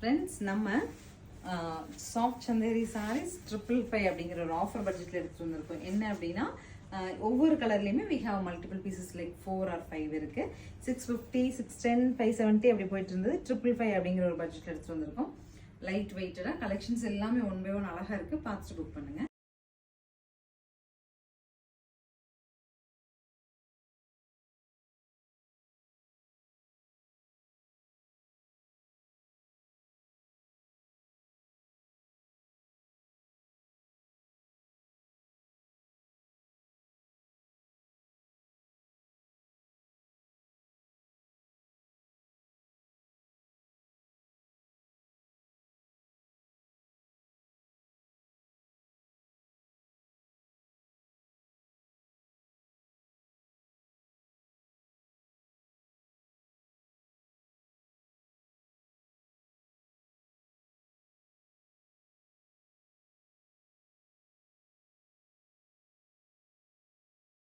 Friends நம்ம soft Chanderi saris 555 அப்படிங்கிற ஒரு ஆஃபர் பட்ஜெட்டில் எடுத்துகிட்டு வந்திருக்கோம். என்ன அப்படின்னா ஒவ்வொரு கலர்லையுமே we have multiple pieces like 4 or 5 இருக்கு. 650, 610, 570 அப்படி போயிட்டு இருந்தது. 555 அப்படிங்கிற ஒரு பட்ஜெட்டில் எடுத்துகிட்டு வந்திருக்கோம். லைட் வெயிட்டடாக கலெக்ஷன்ஸ் எல்லாமே 1 by 1 அழகாக இருக்குது. பார்த்துட்டு புக் பண்ணுங்கள்.